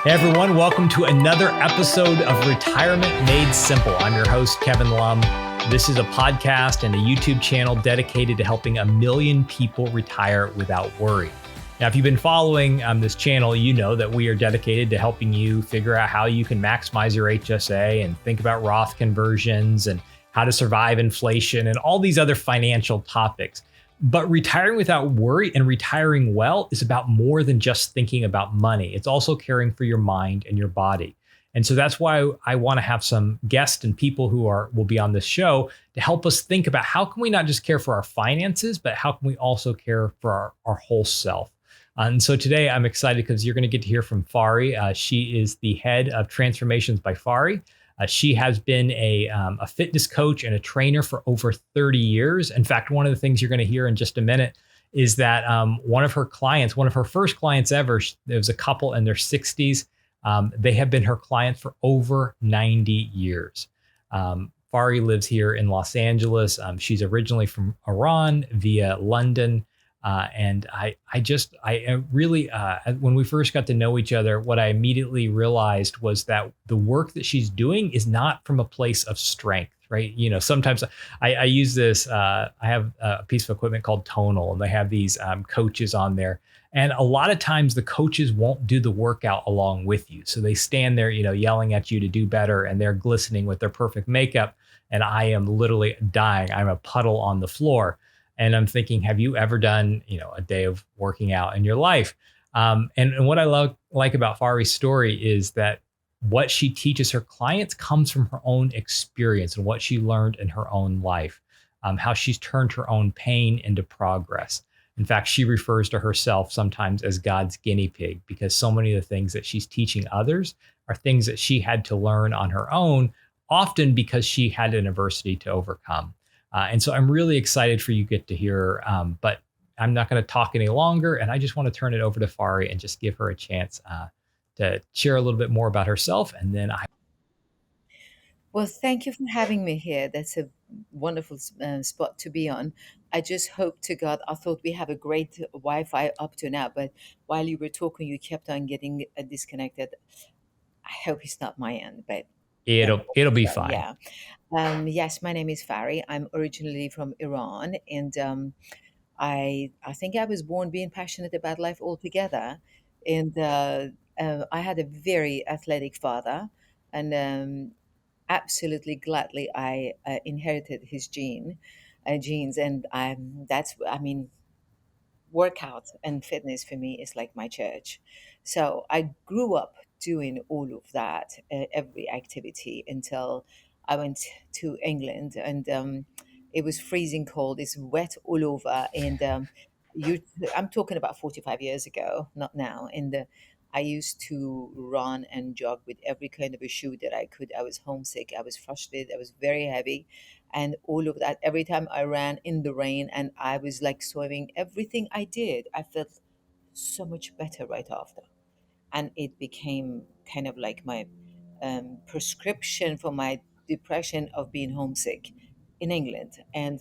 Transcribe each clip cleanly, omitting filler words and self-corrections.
Hey everyone, welcome to another episode of Retirement Made Simple. I'm your host, Kevin Lum. This is a podcast and a YouTube channel dedicated to helping 1 million people retire without worry. Now, if you've been following this channel, you know that we are dedicated to helping you figure out how you can maximize your HSA and think about Roth conversions and how to survive inflation and all these other financial topics. But retiring without worry and retiring well is about more than just thinking about money. It's also caring for your mind and your body. And so that's why I want to have some guests and people who will be on this show to help us think about how can we not just care for our finances, but how can we also care for our whole self. And so today I'm excited because you're going to get to hear from Fari. She is the head of Transformations by Fari. She has been a fitness coach and a trainer for over 30 years. In fact, one of the things you're going to hear in just a minute is that one of her first clients ever, there was a couple in their 60s. They have been her client for over 90 years. Fari lives here in Los Angeles. She's originally from Iran via London. And I really, when we first got to know each other, what I immediately realized was that the work that she's doing is not from a place of strength, right? You know, sometimes I use this, I have a piece of equipment called Tonal, and they have these coaches on there. And a lot of times the coaches won't do the workout along with you. So they stand there, yelling at you to do better, and they're glistening with their perfect makeup. And I am literally dying. I'm a puddle on the floor. And I'm thinking, have you ever done, a day of working out in your life? And what I like about Fari's story is that what she teaches her clients comes from her own experience and what she learned in her own life, how she's turned her own pain into progress. In fact, she refers to herself sometimes as God's guinea pig because so many of the things that she's teaching others are things that she had to learn on her own, often because she had an adversity to overcome. And so I'm really excited for you to get to hear, but I'm not going to talk any longer. And I just want to turn it over to Fari and just give her a chance to share a little bit more about herself. And then Well, thank you for having me here. That's a wonderful spot to be on. I just hope to God, I thought we have a great Wi Fi up to now, but while you were talking, you kept on getting disconnected. I hope it's not my end, but then it'll be so, fine. yeah. Yes, my name is Fari. I'm originally from Iran, and I think I was born being passionate about life altogether. And I had a very athletic father, and absolutely gladly I inherited his genes, and I mean, workout and fitness for me is like my church. So I grew up doing all of that, every activity until I went to England, and it was freezing cold. It's wet all over, and you. I'm talking about 45 years ago, not now. And I used to run and jog with every kind of a shoe that I could. I was homesick. I was frustrated. I was very heavy, and all of that. Every time I ran in the rain and I was like swimming, everything I did, I felt so much better right after. And it became kind of like my prescription for my depression of being homesick in England. And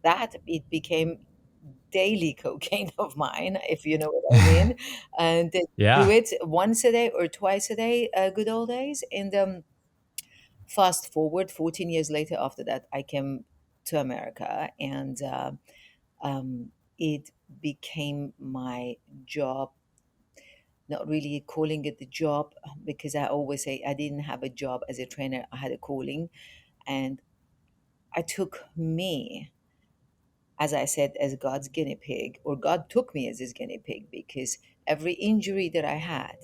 that it became daily cocaine of mine, if you know what I mean. And do Yeah. it once a day or twice a day, good old days. And fast forward 14 years later after that, I came to America, and um, it became my job, not really calling it the job, because I always say I didn't have a job as a trainer, I had a calling. And I took me, as I said, as God's guinea pig, or God took me as his guinea pig, because every injury that I had,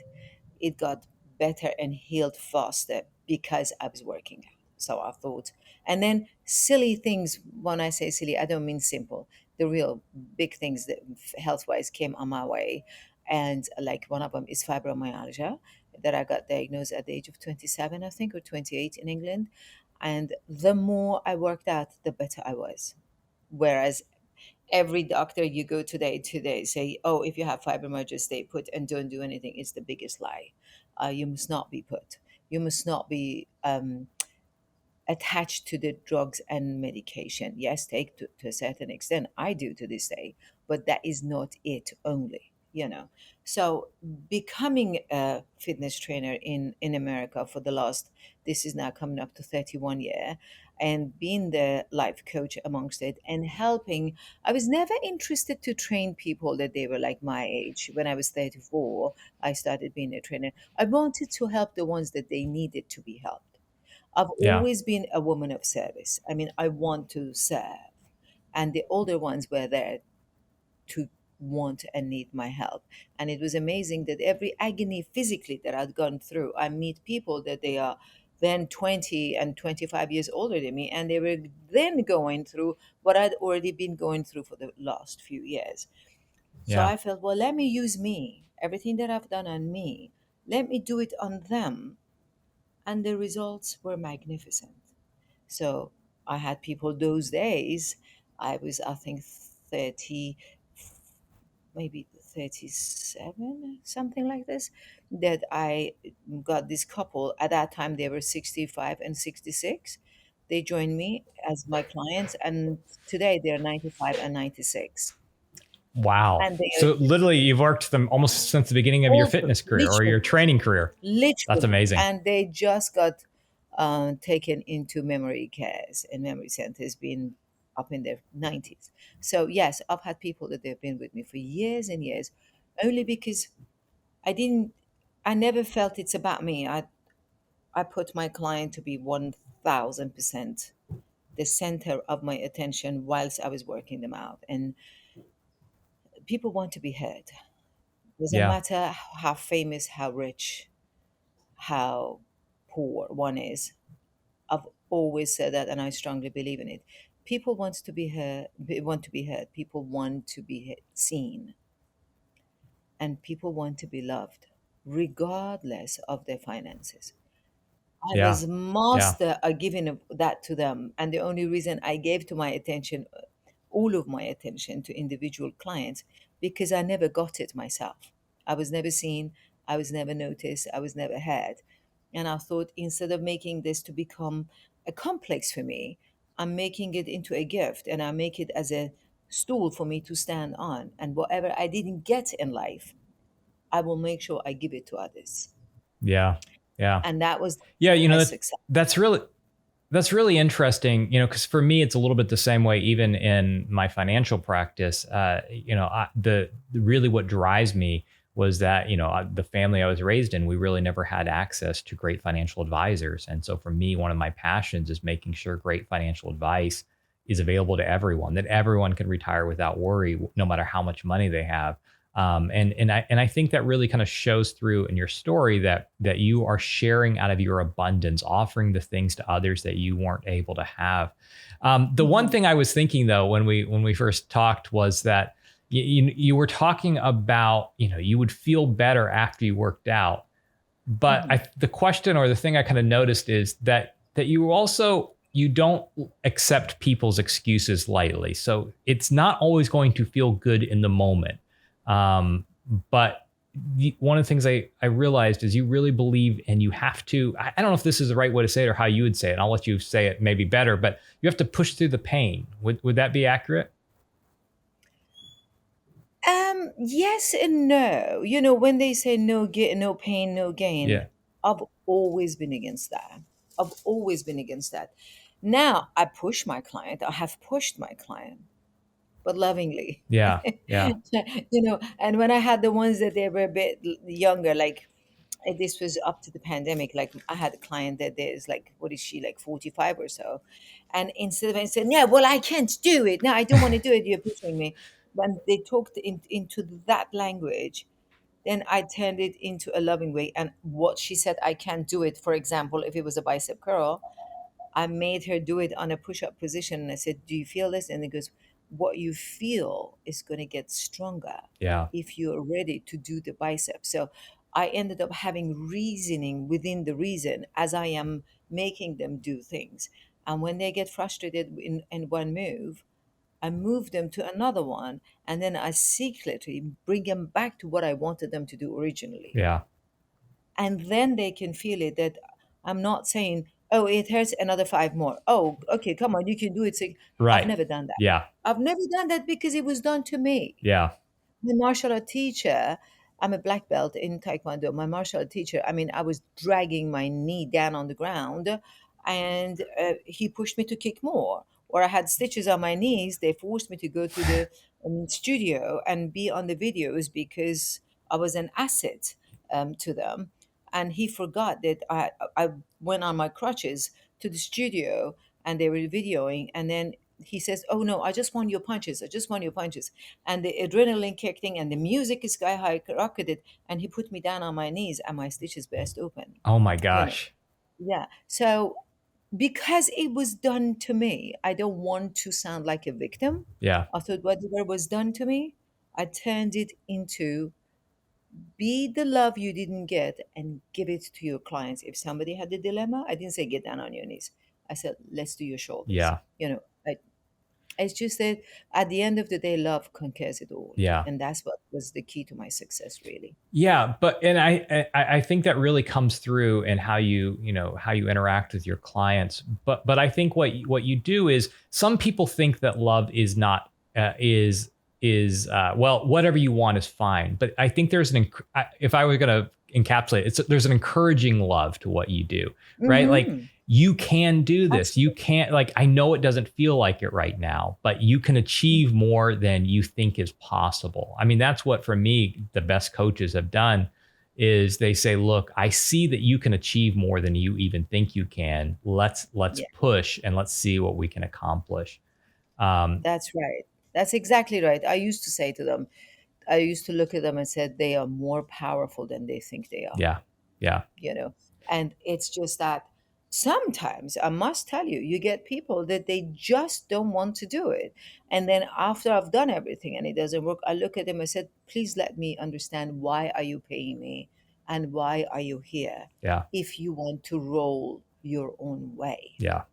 it got better and healed faster because I was working out. So I thought, and then silly things. When I say silly, I don't mean simple. The real big things that health wise came on my way. And like one of them is fibromyalgia, that I got diagnosed at the age of 27, I think, or 28 in England. And the more I worked out, the better I was. Whereas every doctor you go today say, oh, if you have fibromyalgia, stay put and don't do anything. It's the biggest lie. You must not be put. You must not be attached to the drugs and medication. Yes, take to a certain extent. I do to this day, but that is not it only. So becoming a fitness trainer in America for the last, this is now coming up to 31 year, and being the life coach amongst it and helping. I was never interested to train people that they were like my age. When I was 34, I started being a trainer. I wanted to help the ones that they needed to be helped. I've Yeah. always been a woman of service. I mean, I want to serve. And the older ones were there to want and need my help. And it was amazing that every agony physically that I'd gone through, I meet people that they are then 20 and 25 years older than me, and they were then going through what I'd already been going through for the last few years. So Yeah. I felt, well, let me use me, everything that I've done on me, let me do it on them. And the results were magnificent. So I had people those days, I was, I think, 30, maybe 37, something like this, that I got this couple. At that time, they were 65 and 66. They joined me as my clients, and today they're 95 and 96. Wow. And they are So literally, you've worked them almost since the beginning of your all through, fitness career or your literally, training career. That's literally. amazing. And they just got taken into memory cares and memory centers, being up in their 90s. So yes, I've had people that they've been with me for years and years, only because I didn't, I never felt it's about me. I put my client to be 1000% the center of my attention whilst I was working them out. And people want to be heard. Doesn't Yeah. matter how famous, how rich, how poor one is. I've always said that, and I strongly believe in it. People want to be heard. People want to be seen, and people want to be loved, regardless of their finances. I Yeah. was Yeah. master at giving that to them, and the only reason I gave to my attention, all of my attention to individual clients, because I never got it myself. I was never seen, I was never noticed, I was never heard. And I thought, instead of making this to become a complex for me, I'm making it into a gift, and I make it as a stool for me to stand on. And whatever I didn't get in life, I will make sure I give it to others. Yeah. Yeah. And that was Yeah. my success. That's really, that's really interesting, because for me, it's a little bit the same way, even in my financial practice. Really what drives me was that, the family I was raised in, we really never had access to great financial advisors. And so for me, one of my passions is making sure great financial advice is available to everyone, that everyone can retire without worry, no matter how much money they have. And I think that really kind of shows through in your story that you are sharing out of your abundance, offering the things to others that you weren't able to have. The one Mhm, thing I was thinking though when we first talked was that you were talking about, you would feel better after you worked out, but mhm. the question or the thing I kind of noticed is that you don't accept people's excuses lightly. So it's not always going to feel good in the moment. Um, but one of the things I realized is you really believe, and you have to. I don't know if this is the right way to say it or how you would say it. And I'll let you say it maybe better, but you have to push through the pain. Would that be accurate? Yes and no. You know, when they say no get no pain, no gain, Yeah. I've always been against that. I've always been against that. Now I push my client. I have pushed my client, but lovingly. Yeah. Yeah. And when I had the ones that they were a bit younger, like this was up to the pandemic. Like I had a client that is like, what is she, like 45 or so? And instead of saying, yeah, well, I can't do it. No, I don't want to do it. You're pushing me. When they talked into that language, then I turned it into a loving way. And what she said, I can't do it. For example, if it was a bicep curl, I made her do it on a push up position. And I said, do you feel this? And it goes, what you feel is going to get stronger Yeah. if you're ready to do the bicep. So I ended up having reasoning within the reason as I am making them do things. And when they get frustrated in one move, I move them to another one. And then I secretly bring them back to what I wanted them to do originally, Yeah. and then they can feel it, that I'm not saying, oh, it hurts, another five more. Oh, okay, come on, you can do it. I've Right. never done that. Yeah. I've never done that because it was done to me. Yeah. my martial art teacher, I'm a black belt in Taekwondo. My martial art teacher, I mean, I was dragging my knee down on the ground and he pushed me to kick more. Or I had stitches on my knees. They forced me to go to the studio and be on the videos because I was an asset to them. And he forgot that I went on my crutches to the studio and they were videoing. And then he says, "Oh no, I just want your punches. I just want your punches." And the adrenaline kicked in and the music is sky high rocketed, and he put me down on my knees and my stitches burst open, Oh my you know. gosh. Yeah, so because it was done to me, I don't want to sound like a victim. Yeah. I thought whatever was done to me, I turned it into be the love you didn't get and give it to your clients. If somebody had a dilemma, I didn't say get down on your knees. I said let's do your shoulders, Yeah. it's just that at the end of the day, love conquers it all. Yeah. And that's what was the key to my success, really. Yeah, but and I think that really comes through in how how you interact with your clients. But I think what you do is some people think that love is not is well, whatever you want is fine. But I think there's if I were going to encapsulate it, there's an encouraging love to what you do, right? Like Hmm. you can do this. You Absolutely. can't, like, I know it doesn't feel like it right now, but you can achieve more than you think is possible. I mean, that's what for me, the best coaches have done is they say, look, I see that you can achieve more than you even think you can. Let's Yeah, push and let's see what we can accomplish. Um, that's right. That's exactly right. I used to say to them, I used to look at them and said, they are more powerful than they think they are. yeah, yeah, you know and it's just that sometimes I must tell you, you get people that they just don't want to do it, and then after I've done everything and it doesn't work, I look at them and said, please let me understand, why are you paying me and why are you here yeah, if you want to roll your own way? yeah.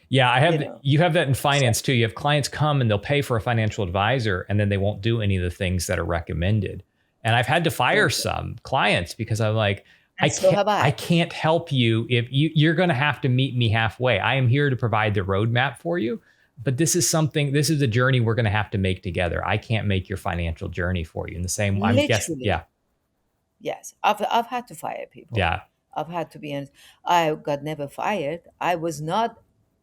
Yeah, you know you have that in so finance too. You have clients come and they'll pay for a financial advisor and then they won't do any of the things that are recommended. And I've had to fire okay. some clients because I'm like, And so have I I. can't help you if you're going to have to meet me halfway. I am here to provide the roadmap for you, but this is a journey we're going to have to make together. I can't make your financial journey for you. In the same, I'm guess, Literally. yeah, Yes, I've had to fire people. yeah, I've had to be honest. I got never fired. I was not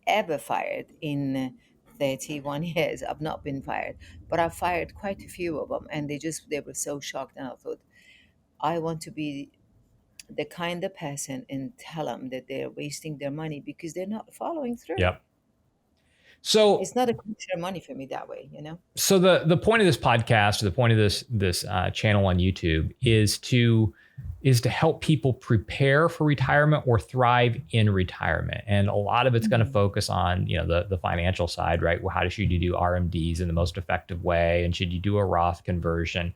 ever fired in 31 years. I've not been fired, but I fired quite a few of them, and they were so shocked. And I thought, I want to be the kind of person and tell them that they're wasting their money because they're not following through. yep. So It's not a question of money for me that way. so the point of this podcast, or the point of this channel on YouTube, is to help people prepare for retirement or thrive in retirement. And a lot of it's going to Mhm. focus on the financial side, right? Well, should you do RMDs in the most effective way, and should you do a Roth conversion?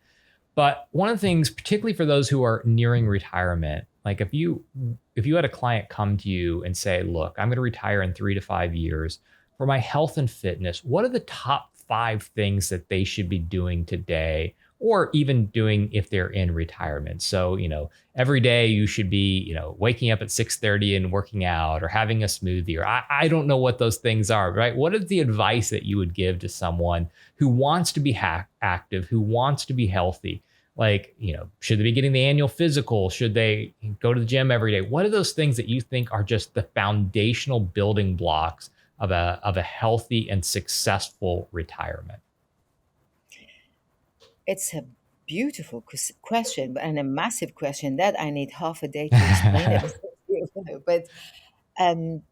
But one of the things, particularly for those who are nearing retirement, like if you had a client come to you and say, look, I'm going to retire in 3 to 5 years, for my health and fitness, what are the top 5 things that they should be doing today, or even doing if they're in retirement? So, every day you should be, waking up at 6:30 and working out, or having a smoothie, or I don't know what those things are, right? What is the advice that you would give to someone who wants to be active, who wants to be healthy? Like, should they be getting the annual physical? Should they go to the gym every day? What are those things that you think are just the foundational building blocks of a healthy and successful retirement? It's a beautiful question and a massive question that I need half a day to explain it. But um,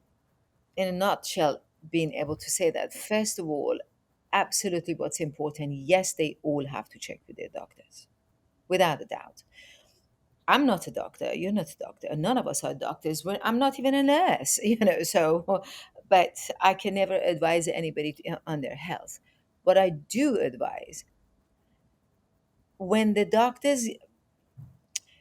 in a nutshell, being able to say that, first of all, absolutely what's important, yes, they all have to check with their doctors, without a doubt. I'm not a doctor, you're not a doctor, none of us are doctors. I'm not even a nurse, so, but I can never advise anybody on their health. What I do advise, when the doctors,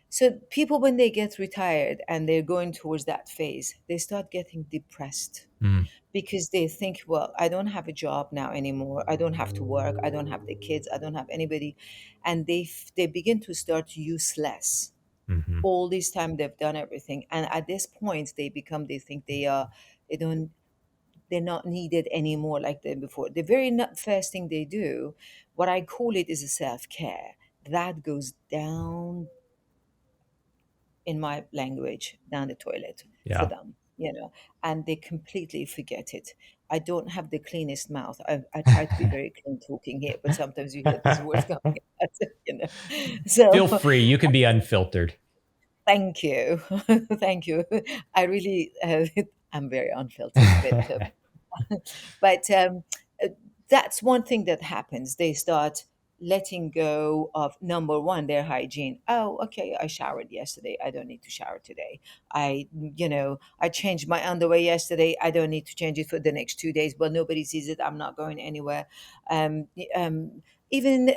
so people, when they get retired and they're going towards that phase, they start getting depressed Mm, because they think, well, I don't have a job now anymore. I don't have to work. I don't have the kids. I don't have anybody. And they begin to start useless. mhm. All this time they've done everything. And at this point they think they don't They're not needed anymore like they before. The very first thing they do, what I call it, is a self-care that goes down, in my language, down the toilet for Yeah. them, and they completely forget it. I don't have the cleanest mouth. I try to be very clean talking here, but sometimes you hear these words coming out, Feel So free. You can be unfiltered. thank you. Thank you. I really, I'm very unfiltered, but uh, that's one thing that happens. They start letting go of, number one, their hygiene. Oh, okay, I showered yesterday, I don't need to shower today. I changed my underwear yesterday, I don't need to change it for the next 2 days, but nobody sees it, I'm not going anywhere. um, um, Even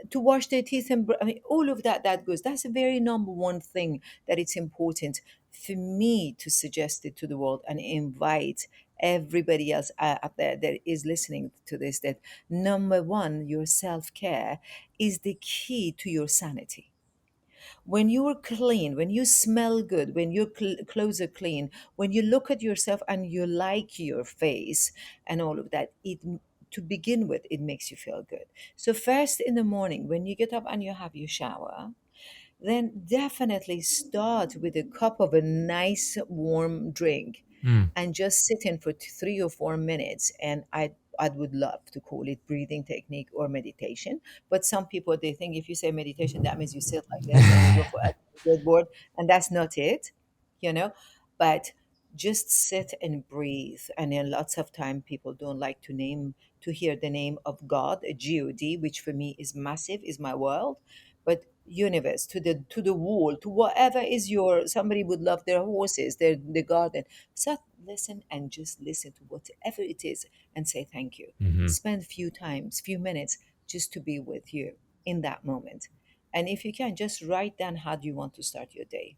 to wash their teeth, and I mean, all of that goes. That's a very number one thing that it's important for me to suggest it to the world and invite everybody else out there that is listening to this, that number one, your self-care is the key to your sanity. When you're clean, when you smell good, when your clothes are clean, when you look at yourself and you like your face and all of that, to begin with, it makes you feel good. So first in the morning, when you get up and you have your shower, then definitely start with a cup of a nice warm drink Mm. and just sit in for 3 or 4 minutes. And I would love to call it breathing technique or meditation. But some people, they think if you say meditation, that means you sit like this and you go for a good board. And that's not it, you know. But just sit and breathe. And then lots of time people don't like to hear the name of God, a God, which for me is massive, is my world. But universe, to the wall, to whatever is your, somebody would love their horses, their garden. So listen and just listen to whatever it is and say thank you. Hmm. Spend few minutes just to be with you in that moment. And if you can, just write down how do you want to start your day.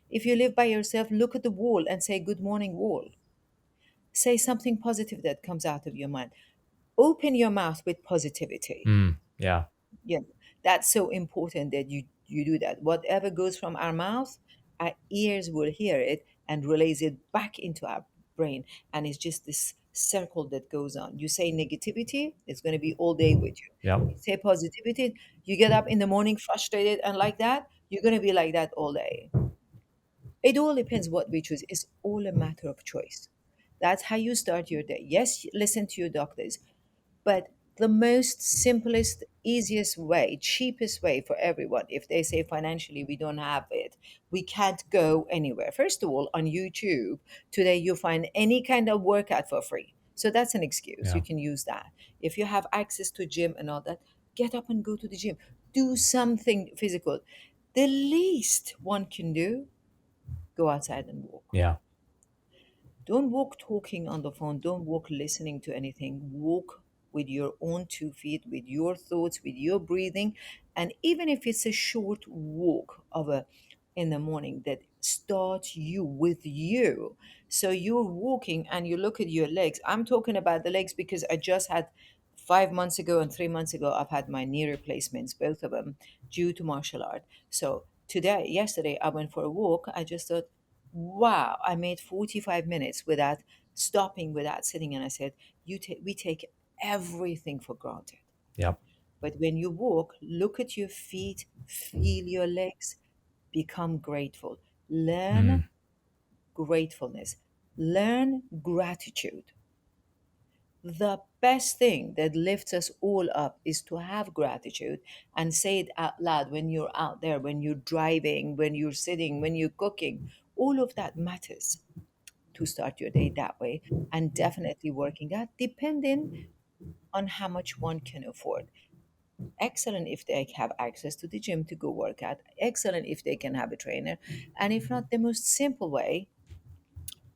If you live by yourself, look at the wall and say, good morning, wall. Say something positive that comes out of your mind. Open your mouth with positivity. Mm. Yeah. Yeah, that's so important that you do that. Whatever goes from our mouth, our ears will hear it and relays it back into our brain, and it's just this circle that goes on. You say negativity, it's going to be all day with you. Yep. You say positivity, you get up in the morning frustrated and like that, you're going to be like that all day. It all depends what we choose. It's all a matter of choice. That's how you start your day. Yes, listen to your doctors, but the most simplest, easiest way, cheapest way for everyone, if they say financially we don't have it, we can't go anywhere. First of all, on YouTube, today you find any kind of workout for free. So that's an excuse. You Yeah. can use that. If you have access to gym and all that, get up and go to the gym. Do something physical. The least one can do, go outside and walk. Yeah. Don't walk talking on the phone. Don't walk listening to anything. Walk with your own 2 feet, with your thoughts, with your breathing. And even if it's a short walk in the morning that starts you with you. So you're walking and you look at your legs. I'm talking about the legs because I just had 5 months ago and 3 months ago, I've had my knee replacements, both of them due to martial art. So yesterday, I went for a walk. I just thought, wow, I made 45 minutes without stopping, without sitting. And I said, we take everything for granted. Yep. But when you walk, look at your feet, feel your legs, become grateful. Learn Mm. gratefulness, learn gratitude. The best thing that lifts us all up is to have gratitude and say it out loud when you're out there, when you're driving, when you're sitting, when you're cooking. All of that matters to start your day that way, and definitely working out depending on how much one can afford. Excellent if they have access to the gym to go work out. Excellent if they can have a trainer. And if not, the most simple way,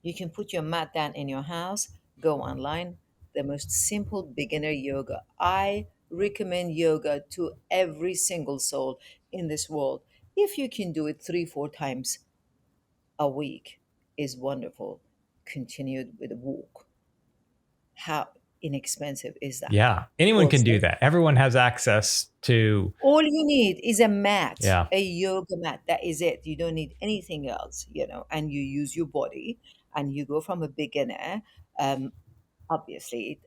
you can put your mat down in your house, go online. The most simple beginner yoga. I recommend yoga to every single soul in this world. If you can do it 3, 4 times a week, is wonderful. Continued with a walk. How inexpensive is that? Yeah. Anyone can do Also, that. Everyone has access to. all you need is a mat, Yeah. a yoga mat. That is it. You don't need anything else, and you use your body and you go from a beginner. obviously,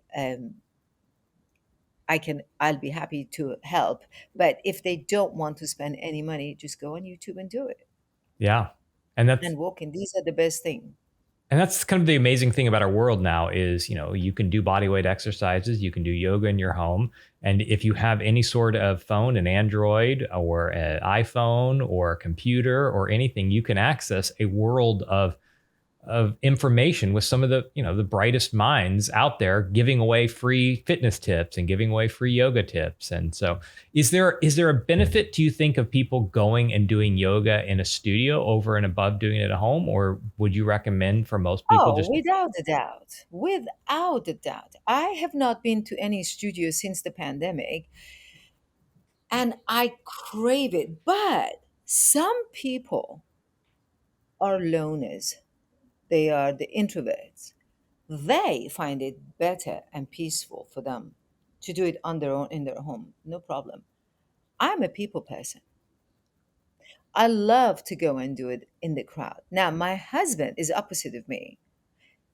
I'll be happy to help. But if they don't want to spend any money, just go on YouTube and do it Yeah. And that's and walk in. These are the best thing. And that's kind of the amazing thing about our world now is, you can do body weight exercises, you can do yoga in your home. And if you have any sort of phone, an Android or an iPhone or a computer or anything, you can access a world of information with some of the brightest minds out there giving away free fitness tips and giving away free yoga tips. And so is there a benefit, do you think, of people going and doing yoga in a studio over and above doing it at home, or would you recommend for most people Oh, just without a doubt. Without a doubt. I have not been to any studio since the pandemic, and I crave it. But some people are loners, they are the introverts. They find it better and peaceful for them to do it on their own in their home. No problem. I'm a people person. I love to go and do it in the crowd. Now, my husband is opposite of me.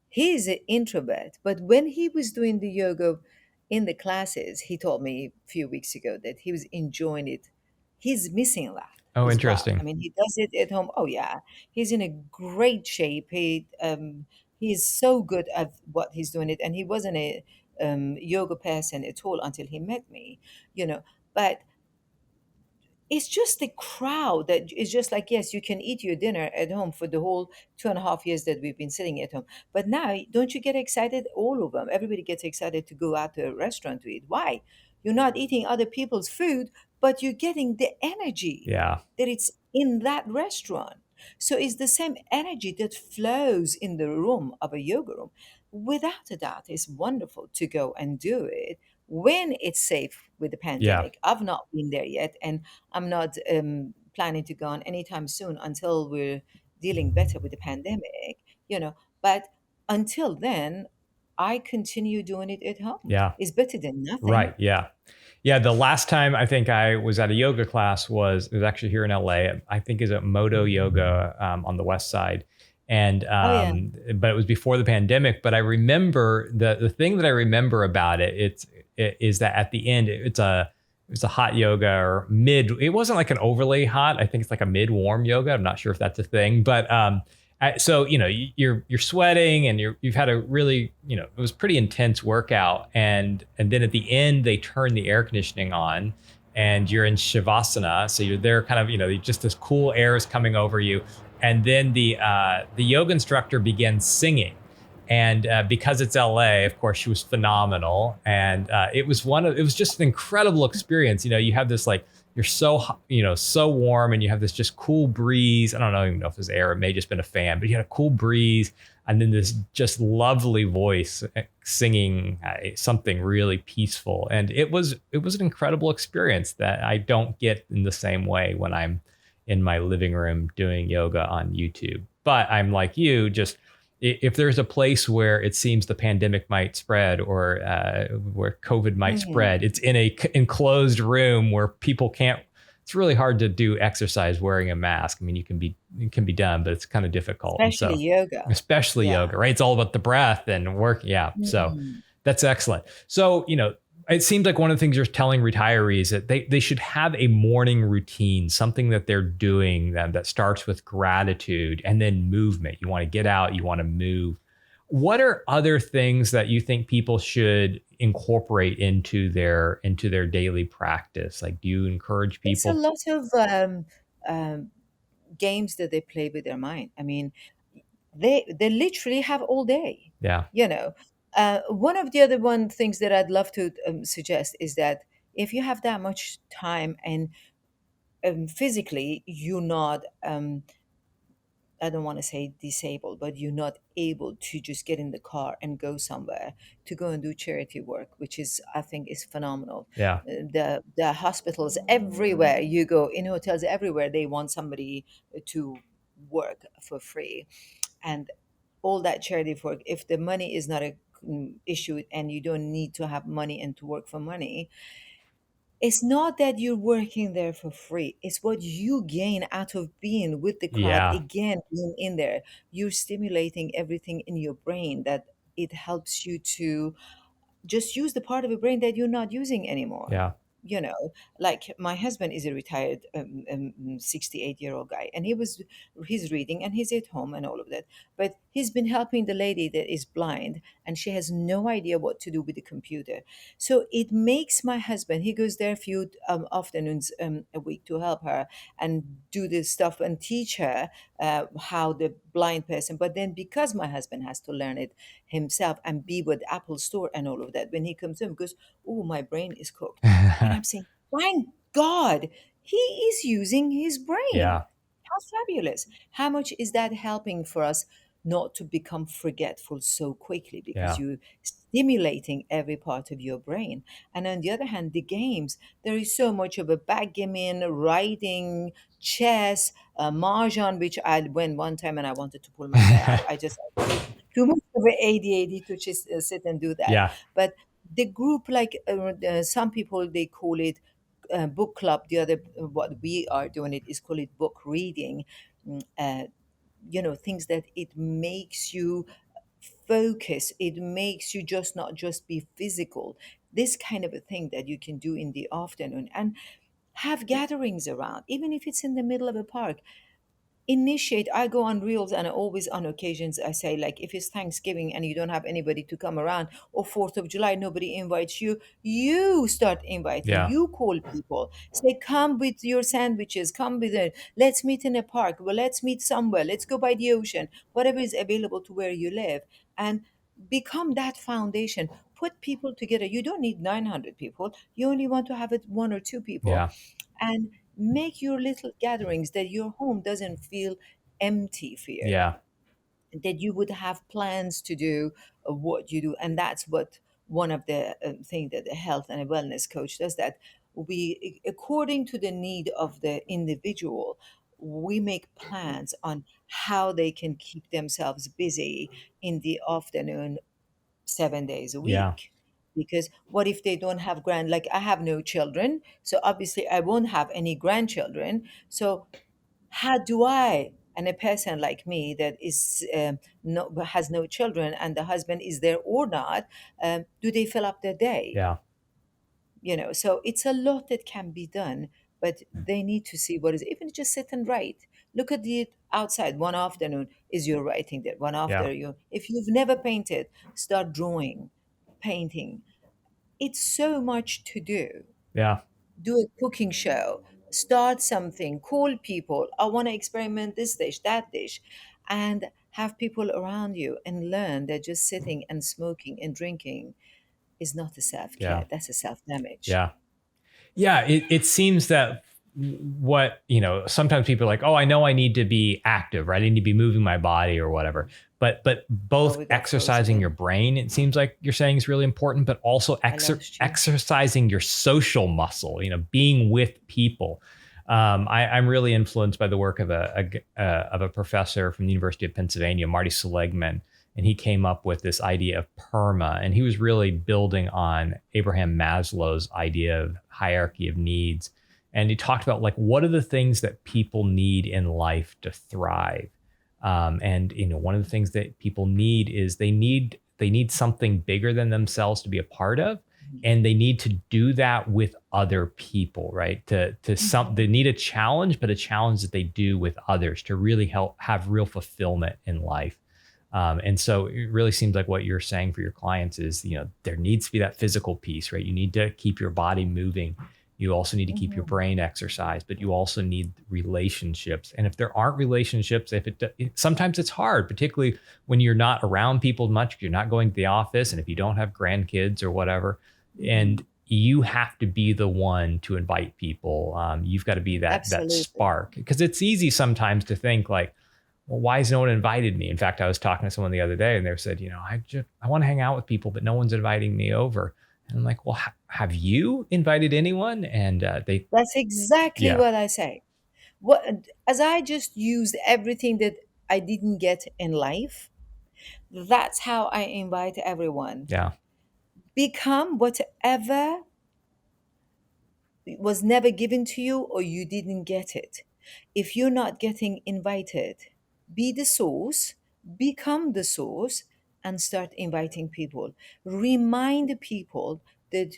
He's an introvert, but when he was doing the yoga in the classes, he told me a few weeks ago that he was enjoying it. He's missing that oh, as well. I interesting. mean, he does it at home. Oh yeah, he's in a great shape. He's so good at what he's doing it, and he wasn't a yoga person at all until he met me. You know, but it's just the crowd that is just like, yes, you can eat your dinner at home for the whole 2.5 years that we've been sitting at home. But now, don't you get excited? All of them, everybody gets excited to go out to a restaurant to eat. Why? You're not eating other people's food, but you're getting the energy Yeah. that it's in that restaurant. So it's the same energy that flows in the room of a yoga room. Without a doubt, it's wonderful to go and do it when it's safe with the Yeah. pandemic. I've not been there yet, and I'm not planning to go on anytime soon until we're dealing better with the pandemic, you know. But until then, I continue doing it at home. Yeah. It's better than nothing. Right. Yeah. Yeah. The last time I think I was at a yoga class was actually here in LA. I think is at Moto Yoga on the West Side. And Oh yeah. but it was before the pandemic. But I remember the thing that I remember about it is that at the end it's a hot yoga or mid. It wasn't like an overly hot. I think it's like a mid warm yoga. I'm not sure if that's a thing, but so you're sweating and you've had a really it was pretty intense workout, and then at the end they turn the air conditioning on and you're in shavasana, so you're there kind of just this cool air is coming over you, and then the yoga instructor begins singing. And because it's LA, of course, she was phenomenal, and it was just an incredible experience. You have this like you're so warm, and you have this just cool breeze. I don't know even know if it was air; it may just been a fan, but you had a cool breeze, and then this just lovely voice singing something really peaceful, and it was an incredible experience that I don't get in the same way when I'm in my living room doing yoga on YouTube. But I'm like you, just if there's a place where it seems the pandemic might spread or where COVID might Mhm. spread, it's in a enclosed room where people can't. It's really hard to do exercise wearing a mask. I mean, it can be done, but it's kind of difficult. And Especially so, yoga. especially Yeah. yoga, right? It's all about the breath and work. Yeah. So Mhm. that's excellent. So, it seems like one of the things you're telling retirees that they should have a morning routine, something that they're doing that starts with gratitude and then movement. You want to get out, you want to move. What are other things that you think people should incorporate into their daily practice? Like, do you encourage It's a people? lot of um, games that they play with their mind. I mean, they literally have all day. Yeah, You know, one of the other one things that I'd love to suggest is that if you have that much time and physically you're not I don't want to say disabled, but you're not able to just get in the car and go somewhere to go and do charity work, which is, I think, is phenomenal. yeah, The hospitals everywhere you go, in hotels everywhere, they want somebody to work for free, and all that charity work. If the money is not a issue and you don't need to have money and to work for money, it's not that you're working there for free. It's what you gain out of being with the crowd. yeah, Again, being in there, you're stimulating everything in your brain that it helps you to just use the part of the brain that you're not using anymore. Yeah. You know, like my husband is a retired 68-year-old guy, and he's reading and he's at home and all of that. But he's been helping the lady that is blind, and she has no idea what to do with the computer. So it makes my husband, he goes there a few afternoons a week to help her and do this stuff and teach her how the blind person. But then because my husband has to learn it himself and be with Apple Store and all of that, when he comes home, goes, "Oh, my brain is cooked." And I'm saying, thank God he is using his brain. Yeah. How fabulous. How much is that helping for us not to become forgetful so quickly, because Yeah. you're stimulating every part of your brain. And on the other hand, the games, there is so much of a backgammon, writing, chess, mahjong, which I went one time and I wanted to pull my hair out. I just too much of an ADHD to just sit and do that. Yeah. But the group, like some people, they call it book club. The other, what we are doing it is call it book reading. Things that it makes you focus. It makes you just not just be physical. This kind of a thing that you can do in the afternoon and have gatherings around, even if it's in the middle of a park. Initiate. I go on reels, and I always on occasions I say, like, if it's Thanksgiving and you don't have anybody to come around, or 4th of July nobody invites you, you start inviting. Yeah. You call people, say, come with your sandwiches, come with it, let's meet in a park, well, let's meet somewhere, let's go by the ocean, whatever is available to where you live, and become that foundation. Put people together. You don't need 900 people, you only want to have it one or two people, Yeah. and make your little gatherings that your home doesn't feel empty for you, Yeah. that you would have plans to do what you do. And that's what one of the thing that the health and a wellness coach does, that we, according to the need of the individual, we make plans on how they can keep themselves busy in the afternoon, 7 days a Yeah. week. Because what if they don't have like, I have no children, so obviously I won't have any grandchildren. So how do I, and a person like me that is no, has no children, and the husband is there or not, do they fill up their day? Yeah. So it's a lot that can be done, but they need to see what is, even just sit and write. Look at the outside. One afternoon is your writing there. One Yeah. after you, if you've never painted, start drawing, painting. It's so much to do. Yeah. Do a cooking show, start something, call people. I want to experiment this dish, that dish, and have people around you and learn that just sitting and smoking and drinking is not a self Yeah. care. That's a self damage. Yeah. Yeah, it seems that what, sometimes people are like, oh, I know I need to be active, right? I need to be moving my body or whatever. But Oh, both we got exercising your frozen. brain, it seems like you're saying, is really important, but also I lost you. exercising your social muscle, being with people. I'm really influenced by the work of a professor from the University of Pennsylvania, Marty Seligman, and he came up with this idea of PERMA, and he was really building on Abraham Maslow's idea of hierarchy of needs. And he talked about, like, what are the things that people need in life to thrive. And one of the things that people need is they need something bigger than themselves to be a part of, and they need to do that with other people, right? They need a challenge, but a challenge that they do with others to really help have real fulfillment in life. And so it really seems like what you're saying for your clients is, there needs to be that physical piece, right? You need to keep your body moving. You also need to keep your Mhm. brain exercised, but you also need relationships. And if there aren't relationships, sometimes it's hard, particularly when you're not around people much, you're not going to the office, and if you don't have grandkids or whatever, and Mhm. you have to be the one to invite people. You've got to be that Absolutely. spark, because it's easy sometimes to think like, well, why has no one invited me? In fact, I was talking to someone the other day, and they said, I want to hang out with people, but no one's inviting me over. And I'm like, well, have you invited anyone? And That's exactly yeah, what I say. What, as I just used everything that I didn't get in life, that's how I invite everyone. yeah, Become whatever was never given to you or you didn't get it. If you're not getting invited, be the source, become the source, and start inviting people. Remind people that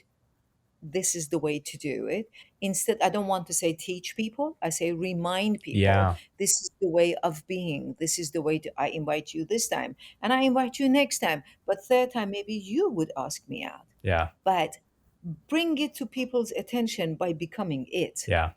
this is the way to do it. Instead, I don't want to say teach people, I say remind people Yeah. this is the way of being. This is the way to, I invite you this time and I invite you next time. But third time, maybe you would ask me out. Yeah. But bring it to people's attention by becoming it. Yeah.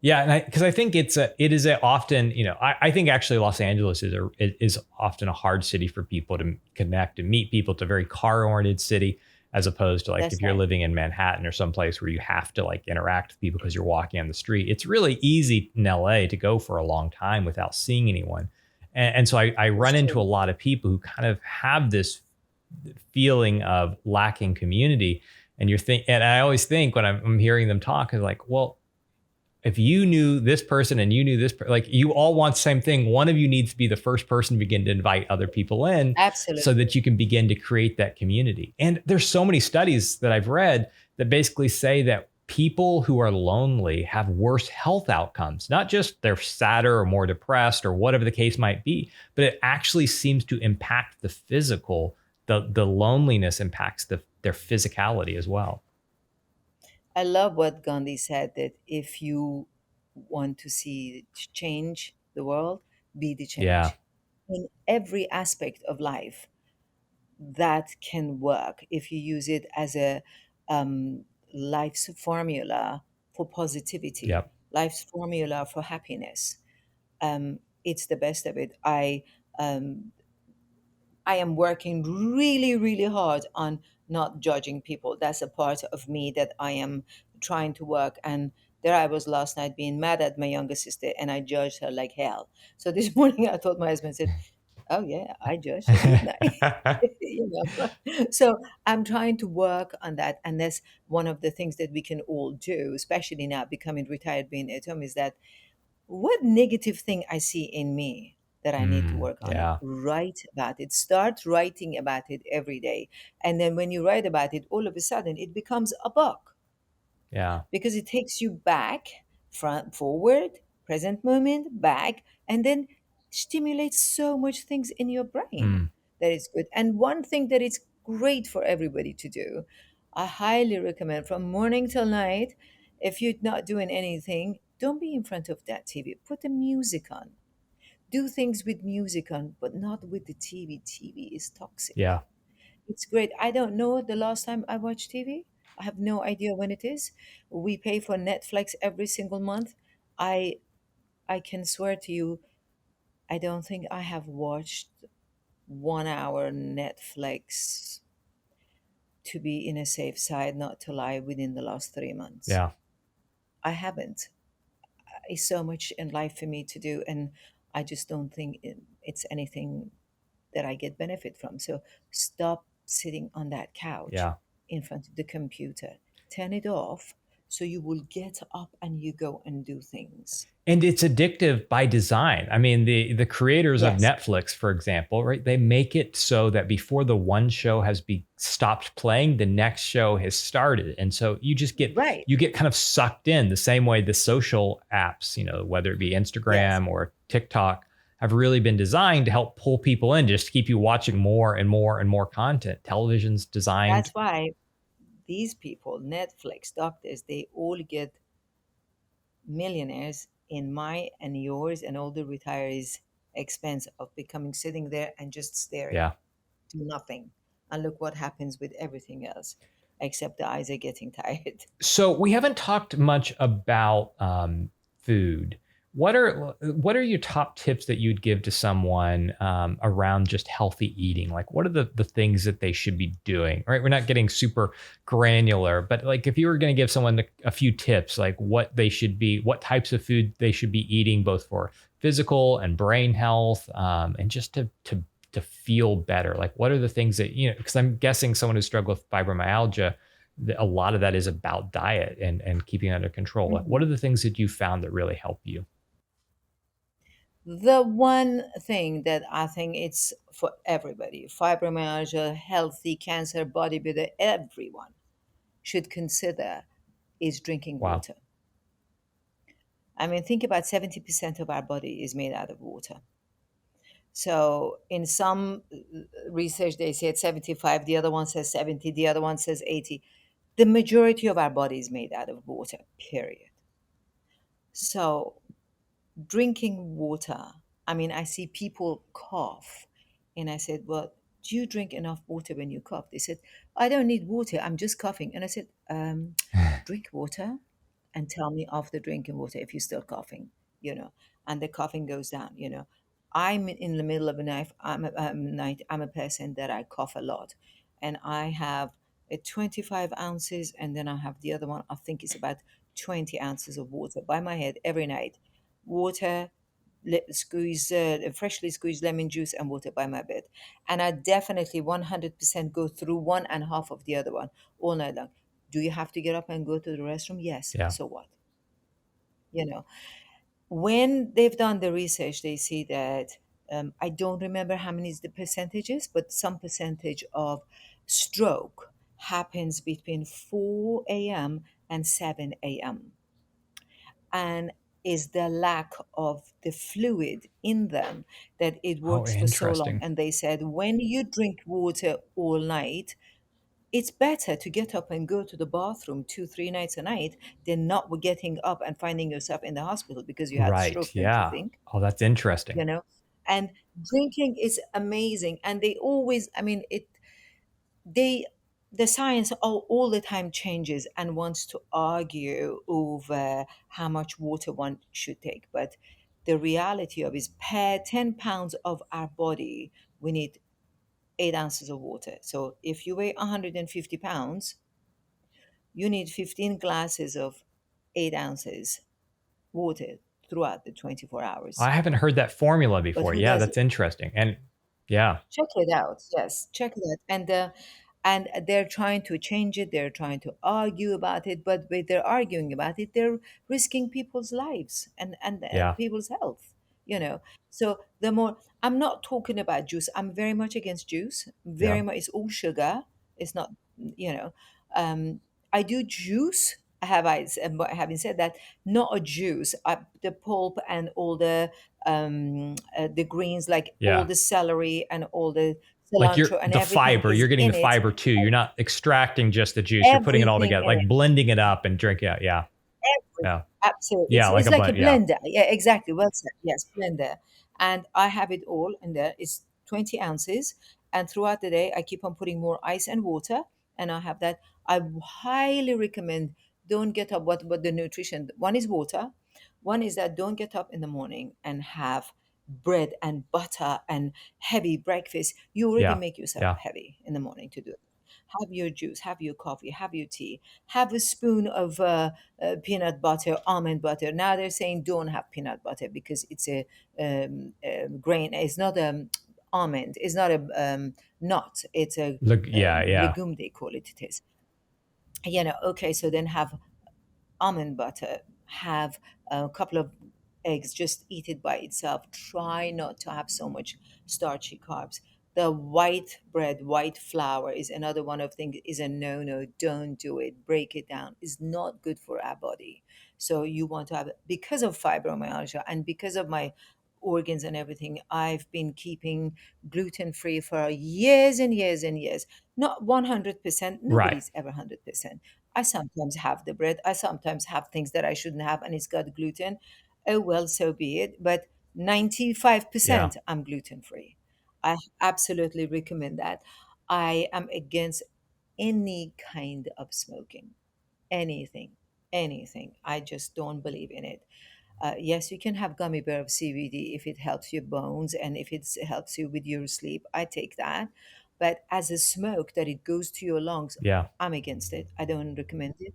Yeah, and because I think it is a often, I think actually Los Angeles is often a hard city for people to connect and meet people. It's a very car oriented city, as opposed to like That's if you're right. living in Manhattan or someplace where you have to like interact with people because you're walking on the street. It's really easy in LA to go for a long time without seeing anyone, and so I That's run into true. a lot of people who kind of have this feeling of lacking community. And I always think when I'm hearing them talk, is like, well, if you knew this person and you knew like you all want the same thing, one of you needs to be the first person to begin to invite other people in so Absolutely. that you can begin to create that community. And there's so many studies that I've read that basically say that people who are lonely have worse health outcomes, not just they're sadder or more depressed or whatever the case might be, but it actually seems to impact the physical. The loneliness impacts their physicality as well. I love what Gandhi said, that if you want to see change the world, be the Yeah. change. In every aspect of life, that can work if you use it as a um, life's formula for positivity, Yep. life's formula for happiness. It's the best of it. Um, I am working really, really hard on not judging people. That's a part of me that I am trying to work. And there I was last night being mad at my younger sister, and I judged her like hell. So this morning I told my husband, said, "Oh yeah, I judged her, didn't I?" So I'm trying to work on that, and that's one of the things that we can all do, especially now becoming retired, being at home, is that what negative thing I see in me that I need to work on it. Yeah. Write about it. Start writing about it every day. And then when you write about it, all of a sudden it becomes a book Yeah. because it takes you back, front, forward, present moment, back, and then stimulates so much things in your brain Mm. that is good. And one thing that is great for everybody to do, I highly recommend from morning till night, if you're not doing anything, don't be in front of that TV. Put the music on. Do things with music on, but not with the TV. TV is toxic. Yeah. It's great. I don't know the last time I watched TV. I have no idea when it is. We pay for Netflix every single month. I I can swear to you, I don't think I have watched 1 hour Netflix, to be in a safe side, not to lie, within the last 3 months. Yeah. I haven't. It's so much in life for me to do, and I just don't think it's anything that I get benefit from. So stop sitting on that couch Yeah. in front of the computer. Turn it off so you will get up and you go and do things. And it's addictive by design. I mean, the creators of Yes, Netflix, for example, right? They make it so that before the one show has be stopped playing, the next show has started. And so right. you get kind of sucked in the same way the social apps, whether it be Yes, Instagram or TikTok, have really been designed to help pull people in, just to keep you watching more and more and more content. Television's designed. that's why these people, Netflix, doctors, they all get millionaires in my and yours and all the retirees' expense of becoming sitting there and just staring, Yeah. do nothing. And look what happens with everything else, except the eyes are getting tired. So we haven't talked much about food. What are your top tips that you'd give to someone around just healthy eating? Like, what are the things that they should be doing? Right, we're not getting super granular, but like if you were going to give someone a few tips, like what types of food they should be eating, both for physical and brain health, and just to feel better. Like, what are the things that Because I'm guessing someone who struggles with fibromyalgia, a lot of that is about diet and keeping it under control. Like, what Mhm. are the things that you found that really help you? The one thing that I think it's for everybody, fibromyalgia, healthy, cancer, bodybuilder, everyone should consider, is drinking Wow. water. I mean, think about 70% of our body is made out of water. So in some research, they said 75, the other one says 70, the other one says 80. The majority of our body is made out of water, period. So drinking water, I mean, I see people cough, and I said, well, do you drink enough water when you cough? They said, I don't need water, I'm just coughing. And I said, drink water and tell me after drinking water if you're still coughing, you know, and the coughing goes down, you know. I'm in the middle of a night. I'm a person that I cough a lot, and I have a 25 ounces, and then I have the other one. I think it's about 20 ounces of water by my head every night. Water, squeeze freshly squeezed lemon juice and water by my bed, and I definitely 100% go through one and half of the other one all night long. Do you have to get up and go to the restroom? Yes. Yeah. So what? You know, when they've done the research, they see that I don't remember how many is the percentages, but some percentage of stroke happens between 4 a.m. and 7 a.m. And is the lack of the fluid in them that it Oh, works for so long. interesting. And they said when you drink water all night, it's better to get up and go to the bathroom 2 3 nights a night than not getting up and finding yourself in the hospital because you had Right. stroke, don't you Yeah. think? Oh, that's interesting. You know, and drinking is amazing, and they always, I mean, they the science all the time changes and wants to argue over how much water one should take, but the reality of is per 10 pounds of our body we need 8 ounces of water. So if you weigh 150 pounds, you need 15 glasses of 8 ounces water throughout the 24 I hours. haven't heard that formula But before. who Yeah, does that's it? interesting. And yeah, Check it out. Yes, check it out. And they're trying to change it. They're trying to argue about it. But when they're arguing about it, they're risking people's lives and yeah, people's health. You know. So the more I'm not talking about juice. I'm very much against juice. yeah. Very much. It's all sugar. It's not. You know. Um, I do juice. But having said that, not a juice. The pulp and all the greens, like all Yeah. the celery and all the Like cilantro and the everything fiber, is you're getting in the it. fiber too. You're not extracting just the juice. You're putting it all Everything together, in like it. blending it up and drinking it. Yeah. Yeah. Absolutely. Yeah. Like It's a like a blend. Yeah. blender. Yeah, exactly. Well said. Yes, blender. And I have it all in there. It's 20 ounces. And throughout the day, I keep on putting more ice and water. And I have that. I highly recommend don't get up. What the nutrition? One is water. One is that don't get up in the morning and have bread and butter and heavy breakfast. You already Yeah. make yourself Yeah. heavy in the morning to do it. Have your juice, have your coffee, have your tea, have a spoon of peanut butter, almond butter. Now they're saying don't have peanut butter because it's a grain. It's not a almond. It's not a nut. It's a Look. Yeah. Yeah. legume. They call it. It is. You know. Okay. So then have almond butter, have a couple of eggs, just eat it by itself. Try not to have so much starchy carbs. The white bread, white flour is another one of things is a no-no. Don't do it. Break it down. It's not good for our body. So you want to have because of fibromyalgia and because of my organs and everything, I've been keeping gluten free for years and years and years. Not 100%. Right. Nobody's ever 100%. I sometimes have the bread. I sometimes have things that I shouldn't have and it's got gluten. Oh, well, so be it. But Yeah. 95% I'm gluten free. I absolutely recommend that. I am against any kind of smoking, anything, anything. I just don't believe in it. Yes, you can have gummy bear of CBD if it helps your bones and if it helps you with your sleep. I take that. But as a smoke that it goes to your lungs, Yeah. I'm against it. I don't recommend it.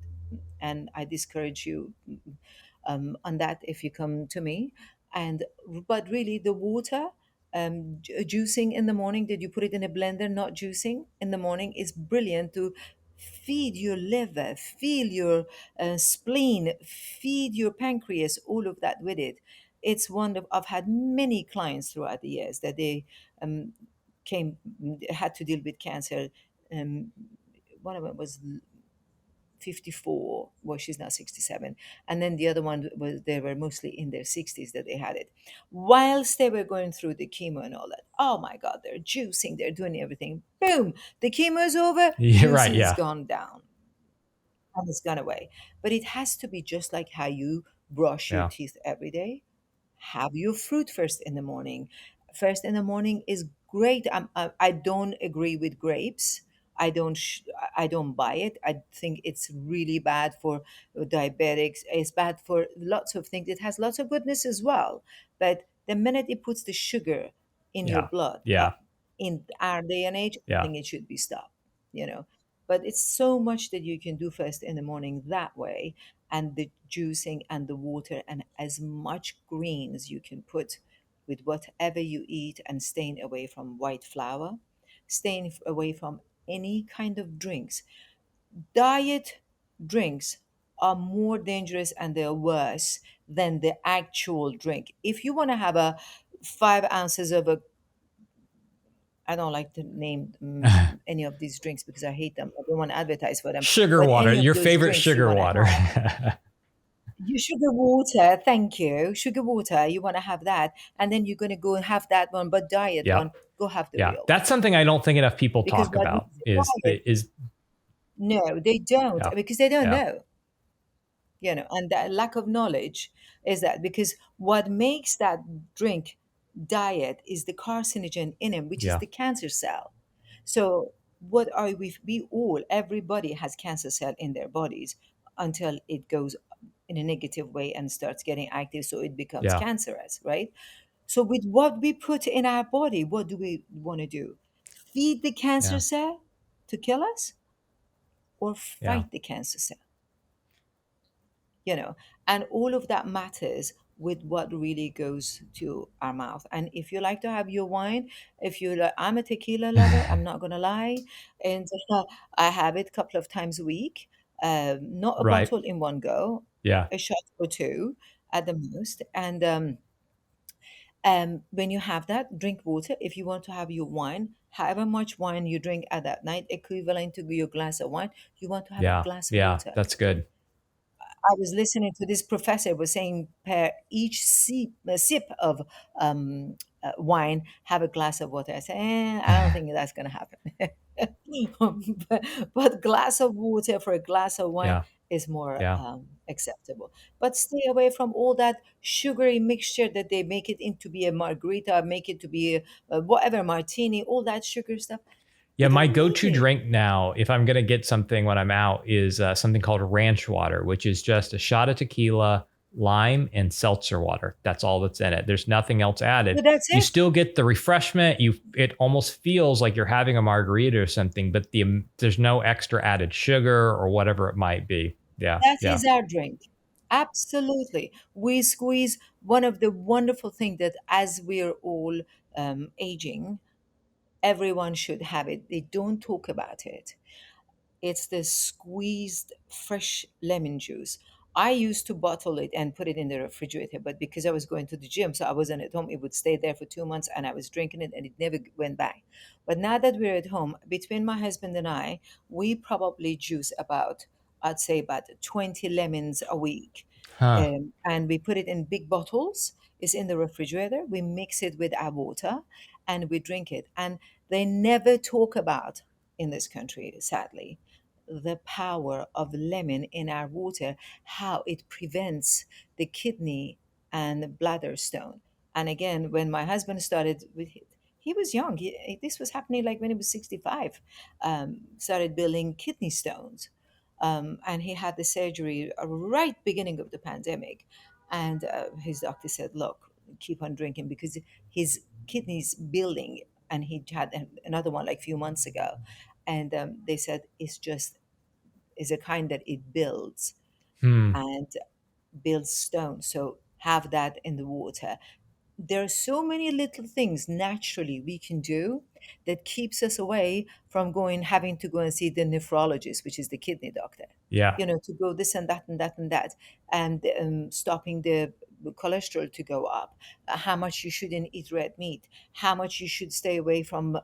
And I discourage you on that if you come to me. And but really, the water, juicing in the morning, did you put it in a blender? Not juicing in the morning is brilliant to feed your liver, feed your spleen, feed your pancreas, all of that with it. It's wonderful. I've had many clients throughout the years that they um, had to deal with cancer. Um, one of them was 54. Well, she's now 67. And then the other one was, they were mostly in their 60s that they had it. Whilst they were going through the chemo and all that, oh my God, they're juicing, they're doing everything. Boom, the chemo's over, Yeah, right. juicing's Yeah. gone down and it's gone away. But it has to be just like how you brush your Yeah. teeth every day. Have your fruit first in the morning. First in the morning is great. I don't agree with grapes. I don't buy it. I think it's really bad for diabetics. It's bad for lots of things. It has lots of goodness as well. But the minute it puts the sugar in your Yeah. blood, Yeah. in our day and age, I Yeah. think it should be stopped. You know, but it's so much that you can do first in the morning that way, and the juicing and the water and as much greens you can put with whatever you eat, and staying away from white flour, staying away from any kind of drinks. Diet drinks are more dangerous and they're worse than the actual drink. If you want to have a 5 ounces of a, I don't like to name any of these drinks because I hate them. I don't want to advertise for them. Sugar But water, any of your those favorite drinks you sugar want to water. have, you sugar water, thank you. Sugar water, you want to have that. And then you're going to go and have that one, but diet Yeah. one, go have the Yeah. real one. That's something I don't think enough people Because talk what about makes it diet, is no, they don't, yeah. because they don't Yeah. know. And that lack of knowledge is that, because what makes that drink diet is the carcinogen in it, which is Yeah. the cancer cell. So what are we all, everybody has cancer cell in their bodies until it goes in a negative way and starts getting active, so it becomes Yeah. cancerous, right? So with what we put in our body, what do we want to do? Feed the cancer Yeah. cell to kill us, or Yeah. fight the cancer cell? you know and all of that matters with what really goes to our mouth. And if you like to have your wine, if you like, I'm a tequila lover, I'm not gonna lie. And I have it a couple of times a week, not a Right. bottle in one go, Yeah. a shot or two at the most. And when you have that, drink water. If you want to have your wine, however much wine you drink at that night, equivalent to your glass of wine, you want to have a Yeah. glass of Yeah. water. That's good. I was listening to this professor was saying, per each sip of wine, have a glass of water. I said, I don't think that's going to happen. but glass of water for a glass of wine Yeah. is more Yeah. acceptable. But stay away from all that sugary mixture that they make it into be a margarita, make it to be a whatever martini, all that sugar stuff. Yeah, You my don't need go-to it. drink now, if I'm going to get something when I'm out, is something called ranch water, which is just a shot of tequila, lime, and seltzer water. That's all that's in it. There's nothing else So added. that's You it. still get the refreshment. It almost feels like you're having a margarita or something, but there's no extra added sugar or whatever it might be. Yeah, That yeah, is our drink. Absolutely. We squeeze. One of the wonderful things that as we're all aging, everyone should have it. They don't talk about it. It's the squeezed fresh lemon juice. I used to bottle it and put it in the refrigerator, but because I was going to the gym, so I wasn't at home, it would stay there for 2 months and I was drinking it and it never went back. But now that we're at home, between my husband and I, we probably juice about, I'd say about 20 lemons a week. huh? And we put it in big bottles. It's in the refrigerator. We mix it with our water and we drink it. And they never talk about in this country, sadly, the power of lemon in our water, how it prevents the kidney and bladder stone. And again, when my husband started with he was young. This was happening like when he was 65. Started building kidney stones, and he had the surgery right beginning of the pandemic. And his doctor said, "Look, keep on drinking because his kidneys building." And he had another one like a few months ago, and they said it's just is a kind that it builds Hmm. and builds stone. So have that in the water. There are so many little things naturally we can do that keeps us away from going having to go and see the nephrologist, which is the kidney doctor. Yeah, To go this and that and that and that, and stopping the cholesterol to go up, how much you shouldn't eat red meat, how much you should stay away from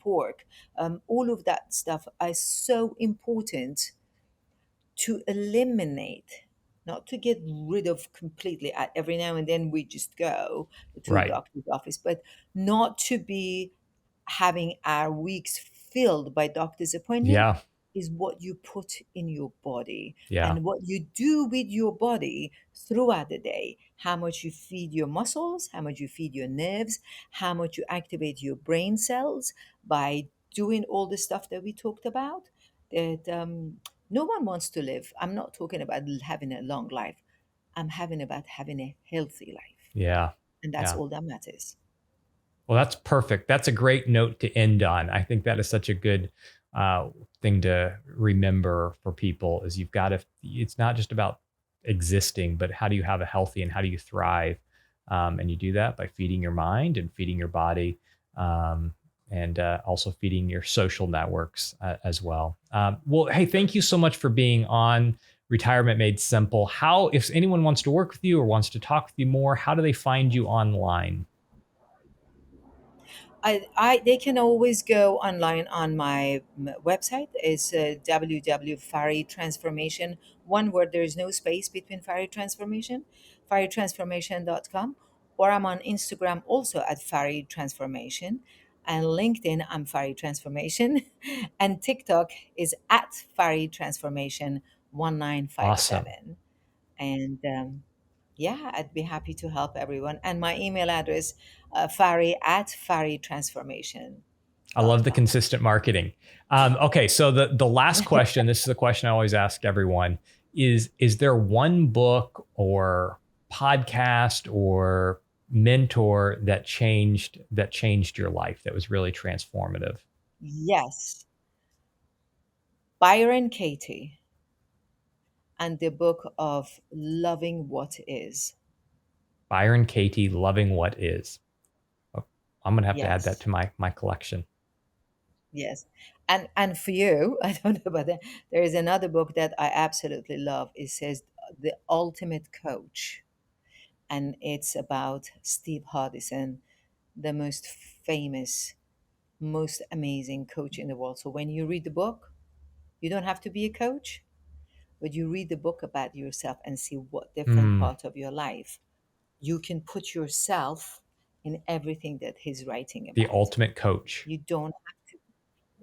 pork. All of that stuff is so important to eliminate, not to get rid of completely. Every now and then we just go to a Right. doctor's office, but not to be having our weeks filled by doctor's appointment. Yeah. Is what you put in your body Yeah. and what you do with your body throughout the day. How much you feed your muscles, how much you feed your nerves, how much you activate your brain cells by doing all the stuff that we talked about. That no one wants to live. I'm not talking about having a long life. I'm having about having a healthy life, Yeah. and that's Yeah. all that matters. Well, that's perfect. That's a great note to end on. I think that is such a good uh, thing to remember for people is you've got to, it's not just about existing, but how do you have a healthy and how do you thrive? And you do that by feeding your mind and feeding your body um, and also feeding your social networks as well. Well, hey, thank you so much for being on Retirement Made Simple. How, if anyone wants to work with you or wants to talk with you more, how do they find you online? They can always go online on my website. It's www Transformation. One word, there is no space between Fari Transformation, faritransformation.com. Or I'm on Instagram also at Fari Transformation. And LinkedIn, I'm Fari Transformation. And TikTok is at Fari Transformation Awesome. 1957. And yeah, I'd be happy to help everyone. And my email address, Fari at I love the faritransformation.com. consistent marketing. Okay, so the last question. This is a question I always ask everyone: is there one book or podcast or mentor that changed your life that was really transformative? Yes, Byron Katie and the book of Loving What Is. Byron Katie, Loving What Is. Oh, I'm gonna have to add that Yes, to my collection. yes. And for you, I don't know about that. There is another book that I absolutely love. It says The Ultimate Coach, and it's about Steve Hardison, the most famous, most amazing coach in the world. So when you read the book, you don't have to be a coach, but you read the book about yourself and see what different Hmm, part of your life you can put yourself in everything that he's writing the about. ultimate coach. You don't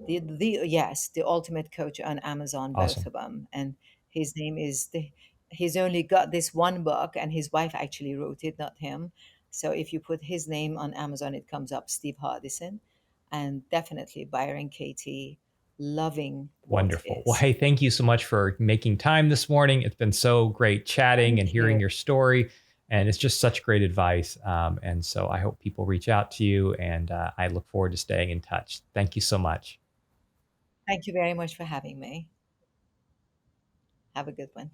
the yes, the ultimate coach on Amazon, both Awesome. of them. And his name is he's only got this one book, and his wife actually wrote it, not him. So if you put his name on Amazon, it comes up Steve Hardison, and definitely Byron Katie, Loving What Wonderful. Well, Is. hey, thank you so much for making time this morning. It's been so great chatting Thank and hearing you. your story. And it's just such great advice. And so I hope people reach out to you, and I look forward to staying in touch. Thank you so much. Thank you very much for having me. Have a good one.